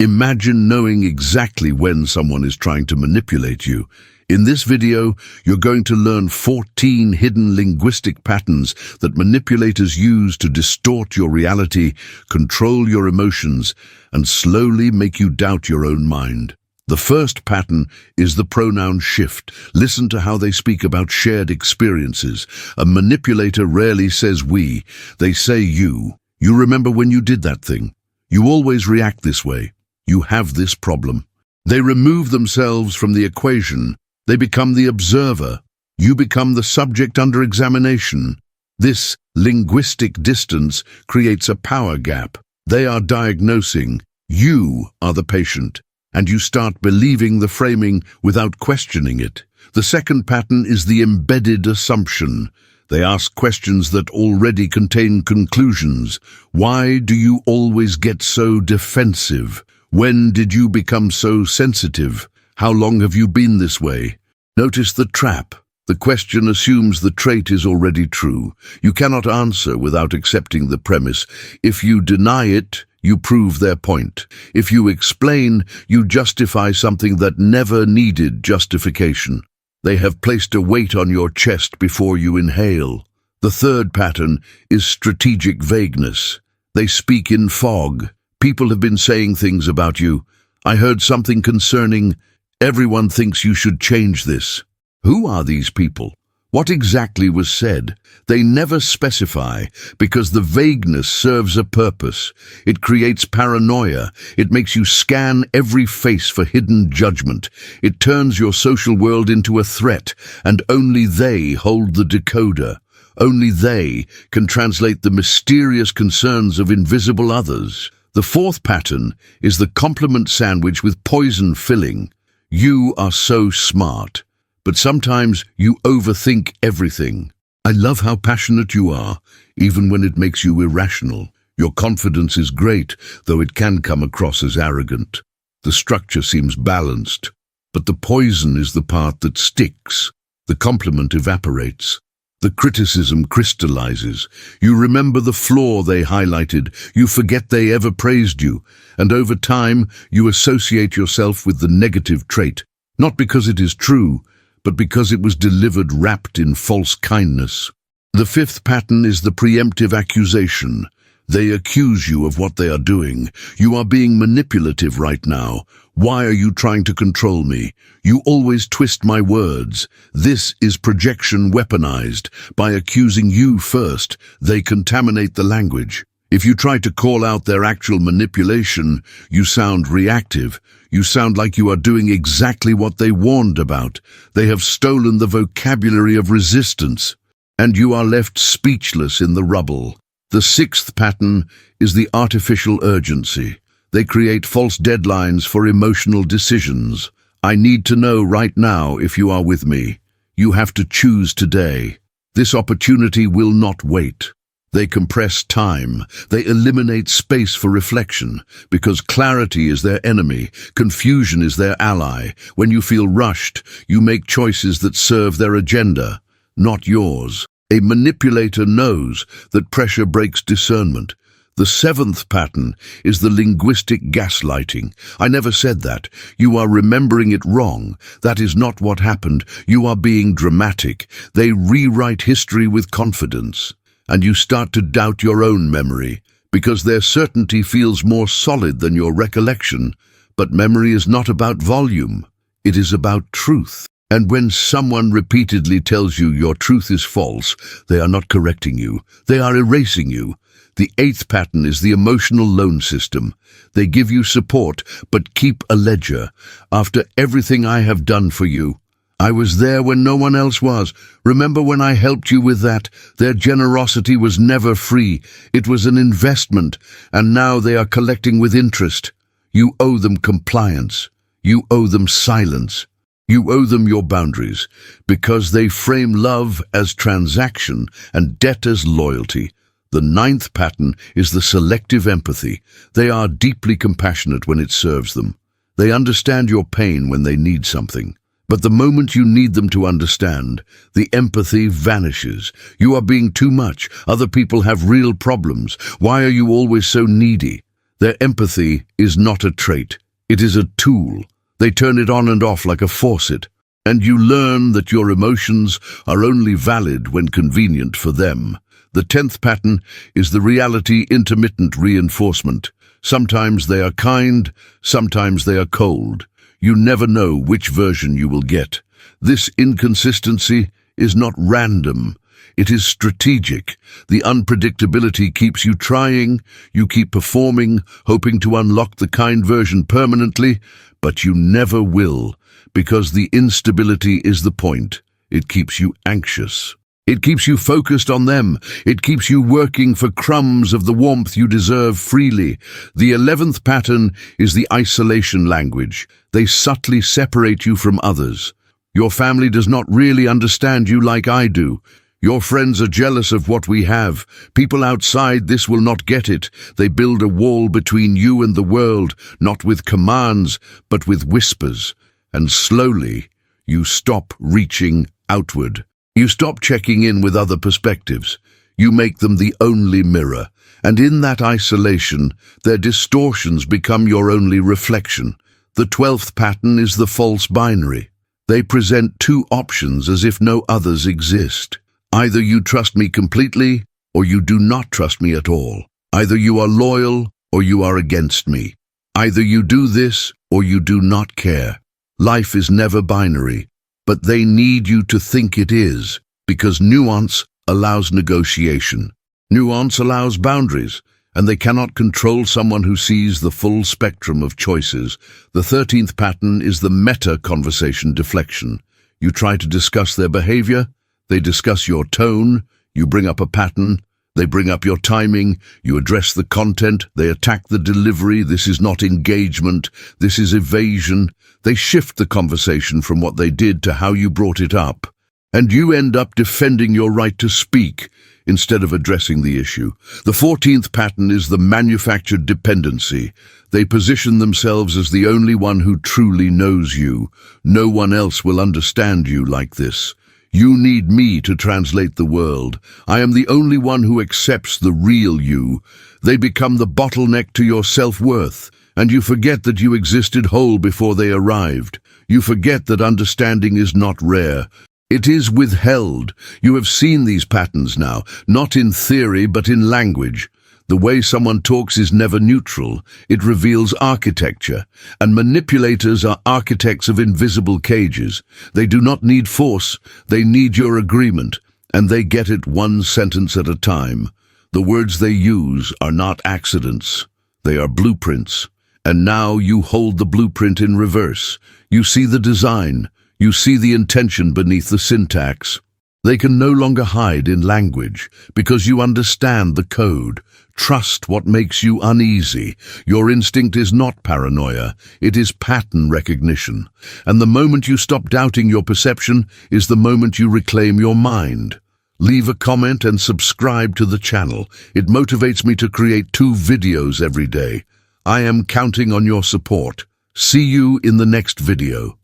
Imagine knowing exactly when someone is trying to manipulate you. In this video, you're going to learn 14 hidden linguistic patterns that manipulators use to distort your reality, control your emotions, and slowly make you doubt your own mind. The first pattern is the pronoun shift. Listen to how they speak about shared experiences. A manipulator rarely says we, they say you. You remember when you did that thing? You always react this way. You have this problem. They remove themselves from the equation. They become the observer. You become the subject under examination. This linguistic distance creates a power gap. They are diagnosing. You are the patient. And you start believing the framing without questioning it. The second pattern is the embedded assumption. They ask questions that already contain conclusions. Why do you always get so defensive? When did you become so sensitive? How long have you been this way? Notice the trap. The question assumes the trait is already true. You cannot answer without accepting the premise. If you deny it, you prove their point. If you explain, you justify something that never needed justification. They have placed a weight on your chest before you inhale. The third pattern is strategic vagueness. They speak in fog. People have been saying things about you. I heard something concerning, everyone thinks you should change this. Who are these people? What exactly was said? They never specify because the vagueness serves a purpose. It creates paranoia. It makes you scan every face for hidden judgment. It turns your social world into a threat, and only they hold the decoder. Only they can translate the mysterious concerns of invisible others. The fourth pattern is the compliment sandwich with poison filling. You are so smart. But sometimes you overthink everything. I love how passionate you are, even when it makes you irrational. Your confidence is great, though it can come across as arrogant. The structure seems balanced, but the poison is the part that sticks. The compliment evaporates. The criticism crystallizes. You remember the flaw they highlighted. You forget they ever praised you. And over time, you associate yourself with the negative trait, not because it is true, but because it was delivered wrapped in false kindness. The fifth pattern is the preemptive accusation. They accuse you of what they are doing. You are being manipulative right now. Why are you trying to control me? You always twist my words. This is projection weaponized. By accusing you first, they contaminate the language. If you try to call out their actual manipulation, you sound reactive. You sound like you are doing exactly what they warned about. They have stolen the vocabulary of resistance, and you are left speechless in the rubble. The sixth pattern is the artificial urgency. They create false deadlines for emotional decisions. I need to know right now if you are with me. You have to choose today. This opportunity will not wait. They compress time. They eliminate space for reflection, because clarity is their enemy, confusion is their ally. When you feel rushed, you make choices that serve their agenda, not yours. A manipulator knows that pressure breaks discernment. The seventh pattern is the linguistic gaslighting. I never said that. You are remembering it wrong. That is not what happened. You are being dramatic. They rewrite history with confidence. And you start to doubt your own memory, because their certainty feels more solid than your recollection. But memory is not about volume. It is about truth. And when someone repeatedly tells you your truth is false, they are not correcting you. They are erasing you. The eighth pattern is the emotional loan system. They give you support, but keep a ledger. After everything I have done for you, I was there when no one else was. Remember when I helped you with that? Their generosity was never free. It was an investment, and now they are collecting with interest. You owe them compliance. You owe them silence. You owe them your boundaries, because they frame love as transaction and debt as loyalty. The ninth pattern is the selective empathy. They are deeply compassionate when it serves them. They understand your pain when they need something. But the moment you need them to understand, the empathy vanishes. You are being too much. Other people have real problems. Why are you always so needy? Their empathy is not a trait. It is a tool. They turn it on and off like a faucet. And you learn that your emotions are only valid when convenient for them. The 10th pattern is the reality intermittent reinforcement. Sometimes they are kind, sometimes they are cold. You never know which version you will get. This inconsistency is not random. It is strategic. The unpredictability keeps you trying, you keep performing, hoping to unlock the kind version permanently, but you never will, because the instability is the point. It keeps you anxious. It keeps you focused on them. It keeps you working for crumbs of the warmth you deserve freely. The 11th pattern is the isolation language. They subtly separate you from others. Your family does not really understand you like I do. Your friends are jealous of what we have. People outside this will not get it. They build a wall between you and the world, not with commands, but with whispers. And slowly, you stop reaching outward. You stop checking in with other perspectives. You make them the only mirror. And in that isolation, their distortions become your only reflection. The 12th pattern is the false binary. They present two options as if no others exist. Either you trust me completely, or you do not trust me at all. Either you are loyal, or you are against me. Either you do this, or you do not care. Life is never binary, but they need you to think it is, because nuance allows negotiation. Nuance allows boundaries, and they cannot control someone who sees the full spectrum of choices. The 13th pattern is the meta-conversation deflection. You try to discuss their behavior, they discuss your tone, you bring up a pattern, they bring up your timing, you address the content, they attack the delivery. This is not engagement, this is evasion. They shift the conversation from what they did to how you brought it up. And you end up defending your right to speak instead of addressing the issue. The 14th pattern is the manufactured dependency. They position themselves as the only one who truly knows you. No one else will understand you like this. You need me to translate the world. I am the only one who accepts the real you. They become the bottleneck to your self-worth, and you forget that you existed whole before they arrived. You forget that understanding is not rare. It is withheld. You have seen these patterns now, not in theory but in language. The way someone talks is never neutral. It reveals architecture, and manipulators are architects of invisible cages. They do not need force, they need your agreement, and they get it one sentence at a time. The words they use are not accidents, they are blueprints. And now you hold the blueprint in reverse. You see the design, you see the intention beneath the syntax. They can no longer hide in language, because you understand the code. Trust what makes you uneasy. Your instinct is not paranoia, it is pattern recognition. And the moment you stop doubting your perception is the moment you reclaim your mind. Leave a comment and subscribe to the channel. It motivates me to create 2 videos every day. I am counting on your support. See you in the next video.